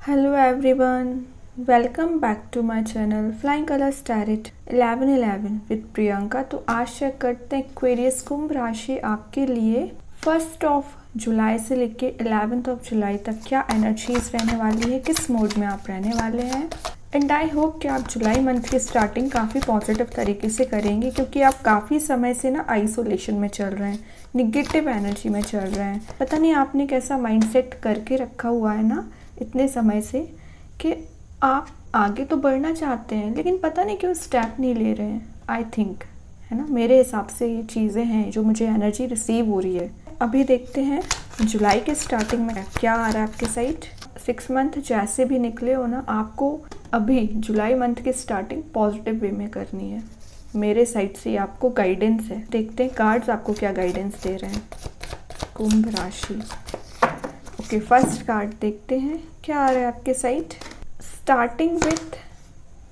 Hello everyone, welcome back to my channel Flying Colors Tarot 1111 with Priyanka. तो आज check करते हैं एक्वेरियस कुंभ राशि आपके लिए 1 जुलाई से लेके 11 जुलाई तक क्या एनर्जीज रहने वाली है, किस मोड में आप रहने वाले हैं। एंड आई होप कि आप जुलाई मंथ की स्टार्टिंग काफ़ी पॉजिटिव तरीके से करेंगे, क्योंकि आप काफ़ी समय से ना आइसोलेशन में चल रहे हैं, निगेटिव एनर्जी में चल रहे हैं। पता नहीं आपने कैसा माइंडसेट करके रखा हुआ है ना इतने समय से कि आप आगे तो बढ़ना चाहते हैं लेकिन पता नहीं क्यों स्टेप नहीं ले रहे हैं। आई थिंक, है ना, मेरे हिसाब से ये चीज़ें हैं जो मुझे एनर्जी रिसीव हो रही है। अभी देखते हैं जुलाई के स्टार्टिंग में क्या आ रहा है आपके साइड। 6 मंथ जैसे भी निकले हो ना, आपको अभी जुलाई मंथ की स्टार्टिंग पॉजिटिव वे में करनी है। मेरे साइड से आपको गाइडेंस है। देखते हैं कार्ड्स आपको क्या गाइडेंस दे रहे हैं। कुंभ राशि, ओके, फर्स्ट कार्ड देखते हैं क्या आ रहा है आपके side. Starting with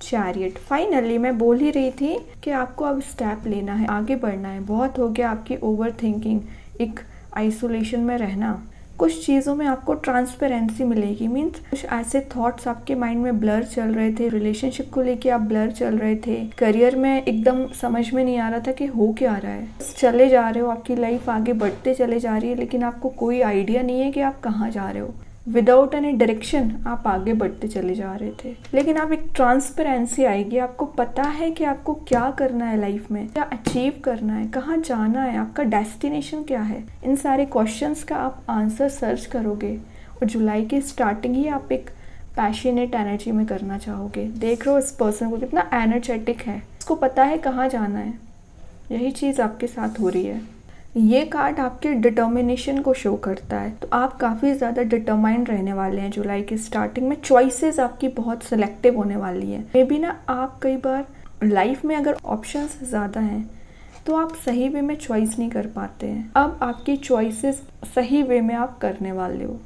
chariot. Finally मैं बोल ही रही थी कि आपको अब स्टेप लेना है, आगे बढ़ना है। बहुत हो गया आपकी ओवर थिंकिंग, एक आइसोलेशन में रहना। कुछ चीज़ों में आपको ट्रांसपेरेंसी मिलेगी। मीन्स कुछ ऐसे थॉट्स आपके माइंड में ब्लर चल रहे थे, रिलेशनशिप को लेके आप ब्लर चल रहे थे, करियर में एकदम समझ में नहीं आ रहा था कि हो क्या रहा है। चले जा रहे हो, आपकी लाइफ आगे बढ़ते चले जा रही है, लेकिन आपको कोई आइडिया नहीं है कि आप कहाँ जा रहे हो। विदाउट एनी डायरेक्शन आप आगे बढ़ते चले जा रहे थे, लेकिन अब एक ट्रांसपेरेंसी आएगी। आपको पता है कि आपको क्या करना है लाइफ में, क्या अचीव करना है, कहाँ जाना है, आपका डेस्टिनेशन क्या है। इन सारे क्वेश्चंस का आप आंसर सर्च करोगे और जुलाई की स्टार्टिंग ही आप एक पैशनेट एनर्जी में करना चाहोगे। देख रहे हो इस पर्सन को कितना एनर्जेटिक है, उसको पता है कहाँ जाना है। यही चीज़ आपके साथ हो रही है। ये कार्ड आपके डिटर्मिनेशन को शो करता है। तो आप काफ़ी ज़्यादा डिटरमाइंड रहने वाले हैं जुलाई की स्टार्टिंग में। चॉइसेस आपकी बहुत सिलेक्टिव होने वाली है। मे बी ना आप कई बार लाइफ में अगर ऑप्शंस ज़्यादा हैं तो आप सही वे में चॉइस नहीं कर पाते हैं। अब आपकी चॉइसेस सही वे में आप करने वाले हो।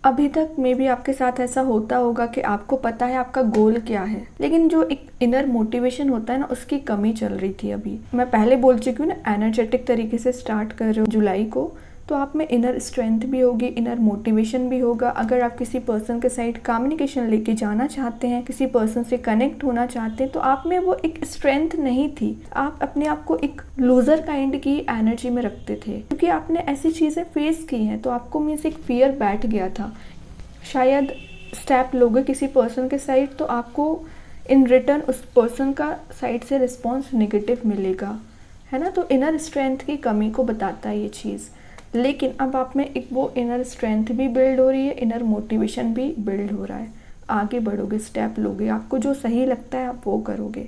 अभी तक मे बी आपके साथ ऐसा होता होगा कि आपको पता है आपका गोल क्या है, लेकिन जो एक इनर मोटिवेशन होता है ना, उसकी कमी चल रही थी। अभी मैं पहले बोल चुकी हूँ ना, एनर्जेटिक तरीके से स्टार्ट कर रहे हो जुलाई को, तो आप में इनर स्ट्रेंथ भी होगी, इनर मोटिवेशन भी होगा। अगर आप किसी पर्सन के साइड कम्युनिकेशन लेके जाना चाहते हैं, किसी पर्सन से कनेक्ट होना चाहते हैं, तो आप में वो एक स्ट्रेंथ नहीं थी। आप अपने आप को एक लूजर काइंड की एनर्जी में रखते थे, क्योंकि आपने ऐसी चीज़ें फेस की हैं। तो आपको मीन्स एक फियर बैठ गया था। शायद स्टेप लोगे किसी पर्सन के साइड तो आपको इन रिटर्न उस पर्सन का साइड से रिस्पॉन्स नेगेटिव मिलेगा, है ना। तो इनर स्ट्रेंथ की कमी को बताता है ये चीज़। लेकिन अब आप में एक वो इनर स्ट्रेंथ भी बिल्ड हो रही है, इनर मोटिवेशन भी बिल्ड हो रहा है। आगे बढ़ोगे, स्टेप लोगे, आपको जो सही लगता है आप वो करोगे।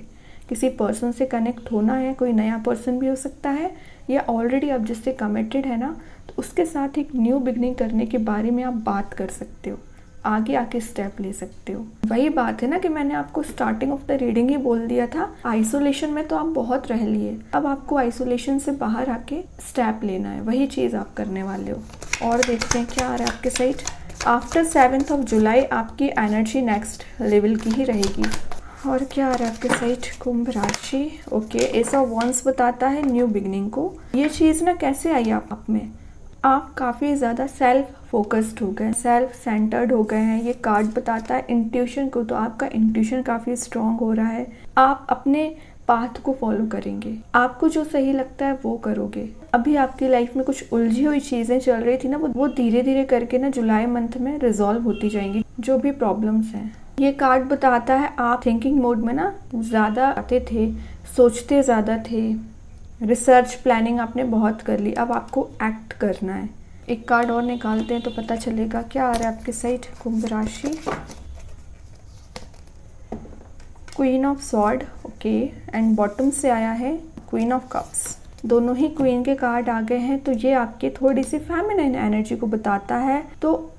किसी पर्सन से कनेक्ट होना है, कोई नया पर्सन भी हो सकता है, या ऑलरेडी आप जिससे कमिटेड है ना, तो उसके साथ एक न्यू बिगनिंग करने के बारे में आप बात कर सकते हो, आगे आके स्टेप ले सकते हो। वही बात है ना कि मैंने आपको स्टार्टिंग ऑफ द रीडिंग ही बोल दिया था, आइसोलेशन में तो आप बहुत रह लिए, अब आपको आइसोलेशन से बाहर आके स्टेप लेना है। वही चीज़ आप करने वाले हो। और देखते हैं क्या आ रहा है आपके साइड। आफ्टर 7 जुलाई आपकी एनर्जी नेक्स्ट लेवल की ही रहेगी। और क्या आ रहा है आपके साइड। कुंभ राशि, ओके, एस ऑफ वंस बताता है न्यू बिगनिंग को। ये चीज़ ना कैसे आई आप में, आप काफ़ी ज़्यादा सेल्फ फोकस्ड हो गए, सेल्फ सेंटर्ड हो गए हैं। ये कार्ड बताता है इंट्यूशन को, तो आपका इंट्यूशन काफ़ी स्ट्रॉन्ग हो रहा है। आप अपने पाथ को फॉलो करेंगे, आपको जो सही लगता है वो करोगे। अभी आपकी लाइफ में कुछ उलझी हुई चीज़ें चल रही थी ना, वो धीरे धीरे करके ना जुलाई मंथ में रिजॉल्व होती जाएंगी, जो भी प्रॉब्लम्स हैं। ये कार्ड बताता है आप थिंकिंग मोड में ना ज़्यादा आते थे, सोचते ज़्यादा थे, रिसर्च प्लानिंग आपने बहुत कर ली, अब आपको एक्ट करना है। एक कार्ड और निकालते हैं तो पता चलेगा क्या आ रहा है आपके साइड। कुंभ राशि, queen of sword, okay, and bottom से आया है क्वीन ऑफ कप्स। दोनों ही क्वीन के कार्ड आ गए हैं, तो ये आपकी थोड़ी सी फेमिनिन एनर्जी को बताता है। तो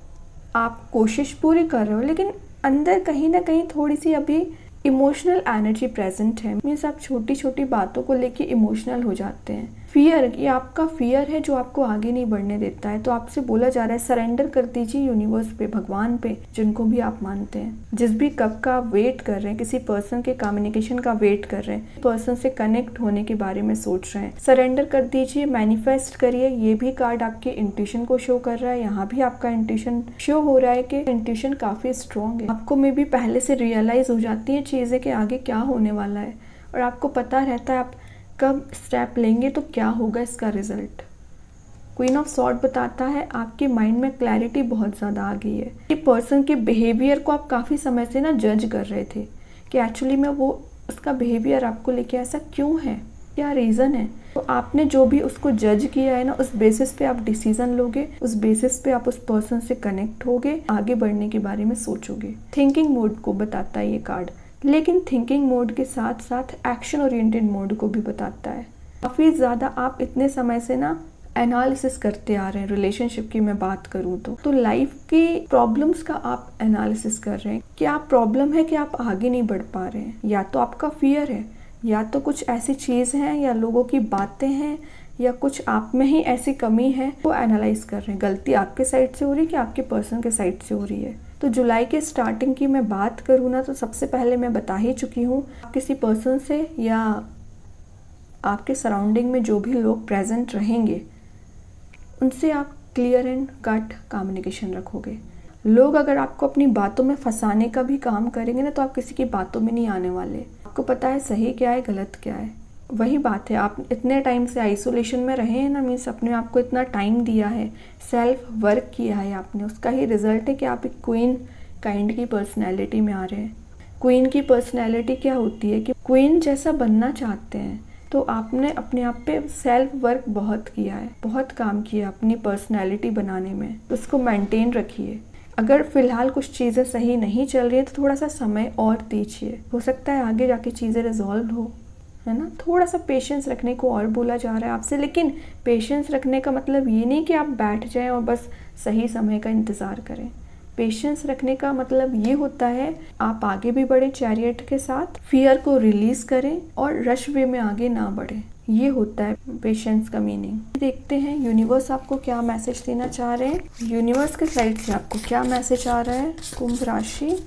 आप कोशिश पूरी कर रहे हो, लेकिन अंदर कहीं ना कहीं थोड़ी सी अभी इमोशनल एनर्जी प्रेजेंट है। मीन्स आप छोटी छोटी बातों को लेके इमोशनल हो जाते हैं, फियर, ये आपका फियर है जो आपको आगे नहीं बढ़ने देता है। तो आपसे बोला जा रहा है सरेंडर कर दीजिए यूनिवर्स पे, भगवान पे, जिनको भी आप मानते हैं। जिस भी कब का वेट कर रहे हैं, किसी पर्सन के कम्युनिकेशन का वेट कर रहे हैं, पर्सन से कनेक्ट होने के बारे में सोच रहे हैं, सरेंडर कर दीजिए, मैनिफेस्ट करिए। ये भी कार्ड आपके इंट्यूशन को शो कर रहा है। यहाँ भी आपका इंट्यूशन शो हो रहा है कि इंट्यूशन काफी स्ट्रॉन्ग है। आपको मे भी पहले से रियलाइज हो जाती है चीजें कि आगे क्या होने वाला है, और आपको पता रहता है आप कब स्टेप लेंगे तो क्या होगा इसका रिजल्ट। क्वीन ऑफ सॉर्ड बताता है आपके माइंड में क्लैरिटी बहुत ज़्यादा आ गई है। कि पर्सन के बिहेवियर को आप काफ़ी समय से ना जज कर रहे थे कि एक्चुअली में वो उसका बिहेवियर आपको लेके ऐसा क्यों है, क्या रीज़न है। तो आपने जो भी उसको जज किया है ना, उस बेसिस पे आप डिसीजन लोगे, उस बेसिस पे आप उस पर्सन से कनेक्ट होगे, आगे बढ़ने के बारे में सोचोगे। थिंकिंग मोड को बताता है ये कार्ड, लेकिन थिंकिंग मोड के साथ साथ एक्शन ओरिएंटेड मोड को भी बताता है। काफ़ी ज़्यादा आप इतने समय से ना एनालिसिस करते आ रहे हैं। रिलेशनशिप की मैं बात करूँ तो लाइफ की प्रॉब्लम्स का आप एनालिसिस कर रहे हैं। क्या प्रॉब्लम है कि आप आगे नहीं बढ़ पा रहे हैं, या तो आपका फियर है, या तो कुछ ऐसी चीज़ है, या लोगों की बातें हैं, या कुछ आप में ही ऐसी कमी है, वो एनालाइज कर रहे हैं। गलती आपके साइड से हो रही है कि आपके पर्सन के साइड से हो रही है। तो जुलाई के स्टार्टिंग की मैं बात करूँ ना, तो सबसे पहले मैं बता ही चुकी हूँ, किसी पर्सन से या आपके सराउंडिंग में जो भी लोग प्रेजेंट रहेंगे उनसे आप क्लियर एंड कट कम्युनिकेशन रखोगे। लोग अगर आपको अपनी बातों में फंसाने का भी काम करेंगे ना, तो आप किसी की बातों में नहीं आने वाले। आपको पता है सही क्या है, गलत क्या है। वही बात है, आप इतने टाइम से आइसोलेशन में रहे हैं ना, मीन्स अपने आप को इतना टाइम दिया है, सेल्फ वर्क किया है आपने, उसका ही रिजल्ट है कि आप एक क्वीन काइंड की पर्सनैलिटी में आ रहे हैं। क्वीन की पर्सनैलिटी क्या होती है कि क्वीन जैसा बनना चाहते हैं, तो आपने अपने आप पे सेल्फ वर्क बहुत किया है, बहुत काम किया अपनी पर्सनैलिटी बनाने में, उसको मेंटेन रखिए। अगर फ़िलहाल कुछ चीज़ें सही नहीं चल रही है तो थोड़ा सा समय और दीजिए, हो सकता है आगे जाके चीज़ें रिजॉल्व हो, है ना। थोड़ा सा पेशेंस रखने को और बोला जा रहा है आपसे, लेकिन पेशेंस रखने का मतलब ये नहीं कि आप बैठ जाएं और बस सही समय का इंतज़ार करें। पेशेंस रखने का मतलब ये होता है आप आगे भी बढ़ें चैरियट के साथ, फियर को रिलीज करें और रश वे में आगे ना बढ़ें। ये होता है पेशेंस का मीनिंग। देखते हैं यूनिवर्स आपको क्या मैसेज देना चाह रहे हैं। यूनिवर्स के साइड से आपको क्या मैसेज आ रहा है कुंभ राशि।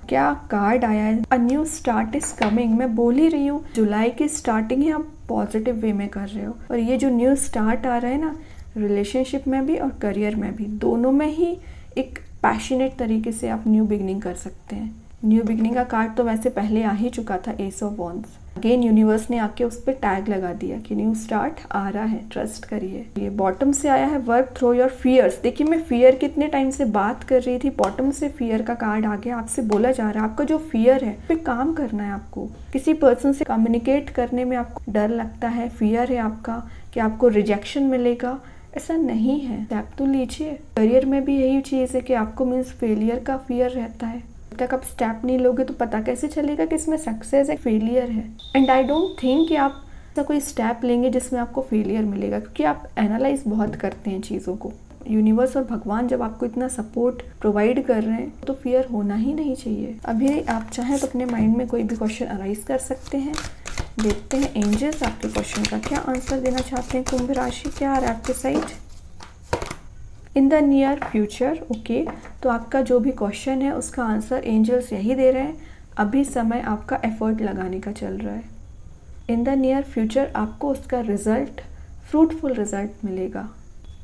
क्या कार्ड आया है, a new start is coming. मैं बोल ही रही हूँ जुलाई की स्टार्टिंग है, आप पॉजिटिव वे में कर रहे हो, और ये जो न्यू स्टार्ट आ रहा है ना, रिलेशनशिप में भी और करियर में भी, दोनों में ही एक पैशनेट तरीके से आप न्यू बिगनिंग कर सकते हैं। न्यू बिगनिंग का कार्ड तो वैसे पहले आ ही चुका था, S of wands. Again universe ने आके उस पर टैग लगा दिया कि न्यू स्टार्ट आ रहा है, ट्रस्ट करिए। ये बॉटम से आया है वर्क थ्रू योर फियर्स। देखिए मैं फियर कितने टाइम से बात कर रही थी, बॉटम से फियर का कार्ड आ गया। आपसे बोला जा रहा है आपका जो फियर है पे काम करना है आपको। किसी पर्सन से कम्युनिकेट करने में आपको डर लगता है, फियर है आपका कि आपको रिजेक्शन मिलेगा, ऐसा नहीं है, स्टेप तो लीजिए। करियर में भी यही चीज़ है कि आपको मीन्स फेलियर का फियर रहता है। जब तक आप स्टेप नहीं लोगे तो पता कैसे चलेगा कि इसमें सक्सेस है फेलियर है। एंड आई डोंट थिंक कि आप ऐसा कोई स्टेप लेंगे जिसमें आपको फेलियर मिलेगा, क्योंकि आप एनालाइज बहुत करते हैं चीज़ों को। यूनिवर्स और भगवान जब आपको इतना सपोर्ट प्रोवाइड कर रहे हैं तो फियर होना ही नहीं चाहिए। अभी आप चाहें तो अपने माइंड में कोई भी क्वेश्चन अराइज कर सकते हैं। देखते हैं एंजल्स आपके क्वेश्चन का क्या आंसर देना चाहते हैं। कुंभ राशि क्या आ रहा है आपके side in the near future. Okay, तो आपका जो भी क्वेश्चन है उसका आंसर एंजल्स यही दे रहे हैं, अभी समय आपका एफर्ट लगाने का चल रहा है। इन द नियर फ्यूचर आपको उसका रिजल्ट, फ्रूटफुल रिजल्ट मिलेगा।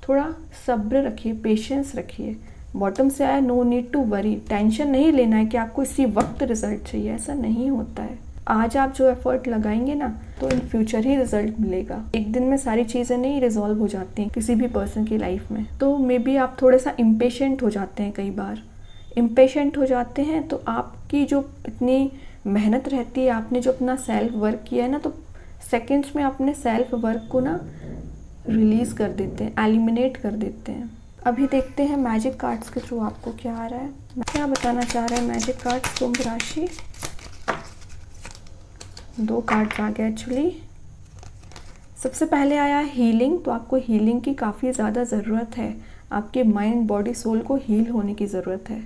थोड़ा सब्र रखिए, पेशेंस रखिए। बॉटम से आया no need to worry, tension नहीं लेना है कि आपको इसी वक्त रिजल्ट चाहिए, ऐसा नहीं होता है। आज आप जो एफर्ट लगाएंगे ना तो इन फ्यूचर ही रिजल्ट मिलेगा। एक दिन में सारी चीज़ें नहीं रिजॉल्व हो जाती हैं किसी भी पर्सन की लाइफ में। तो मे बी आप थोड़ा सा इम्पेशेंट हो जाते हैं, कई बार इम्पेशेंट हो जाते हैं, तो आपकी जो इतनी मेहनत रहती है, आपने जो अपना सेल्फ वर्क किया है ना, तो सेकेंड्स में अपने सेल्फ वर्क को ना रिलीज़ कर देते हैं, एलिमिनेट कर देते हैं। अभी देखते हैं मैजिक कार्ड्स के थ्रू आपको क्या आ रहा है, क्या बताना चाह रहा है मैजिक कार्ड्स कुंभ राशि। 2 कार्ड्स आ गए एक्चुअली। सबसे पहले आया हीलिंग, तो आपको हीलिंग की काफ़ी ज़्यादा ज़रूरत है। आपके माइंड बॉडी सोल को हील होने की ज़रूरत है।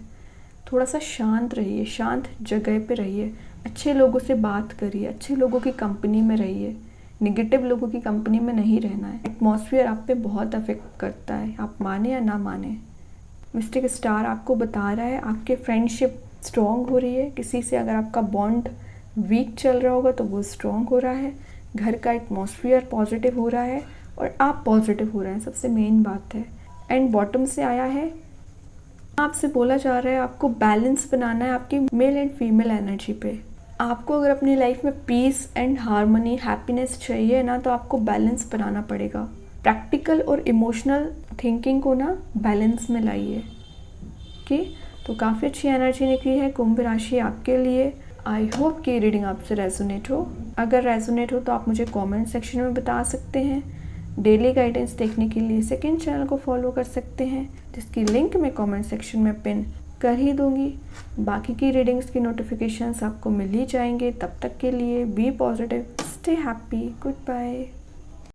थोड़ा सा शांत रहिए, शांत जगह पे रहिए। अच्छे लोगों से बात करिए, अच्छे लोगों की कंपनी में रहिए, नेगेटिव लोगों की कंपनी में नहीं रहना है। एटमॉस्फेयर आप पे बहुत अफेक्ट करता है, आप माने या ना माने। मिस्टिक स्टार आपको बता रहा है आपके फ्रेंडशिप स्ट्रॉन्ग हो रही है। किसी से अगर आपका बॉन्ड वीक चल रहा होगा तो वो स्ट्रॉन्ग हो रहा है। घर का एटमॉस्फेयर पॉजिटिव हो रहा है और आप पॉजिटिव हो रहे हैं, सबसे मेन बात है। एंड बॉटम से आया है, आपसे बोला जा रहा है आपको बैलेंस बनाना है आपकी मेल एंड फीमेल एनर्जी पे। आपको अगर अपनी लाइफ में पीस एंड हार्मनी, हैप्पीनेस चाहिए ना, तो आपको बैलेंस बनाना पड़ेगा। प्रैक्टिकल और इमोशनल थिंकिंग को ना बैलेंस में लाइए। ओके, तो काफ़ी अच्छी एनर्जी निकली है कुंभ राशि आपके लिए। आई होप कि रीडिंग आपसे रेजोनेट हो। अगर रेजोनेट हो तो आप मुझे कमेंट सेक्शन में बता सकते हैं। डेली गाइडेंस देखने के लिए सेकंड चैनल को फॉलो कर सकते हैं, जिसकी लिंक मैं कमेंट सेक्शन में पिन कर ही दूंगी। बाकी की रीडिंग्स की नोटिफिकेशंस आपको मिल ही जाएंगे। तब तक के लिए be positive, stay happy, good bye.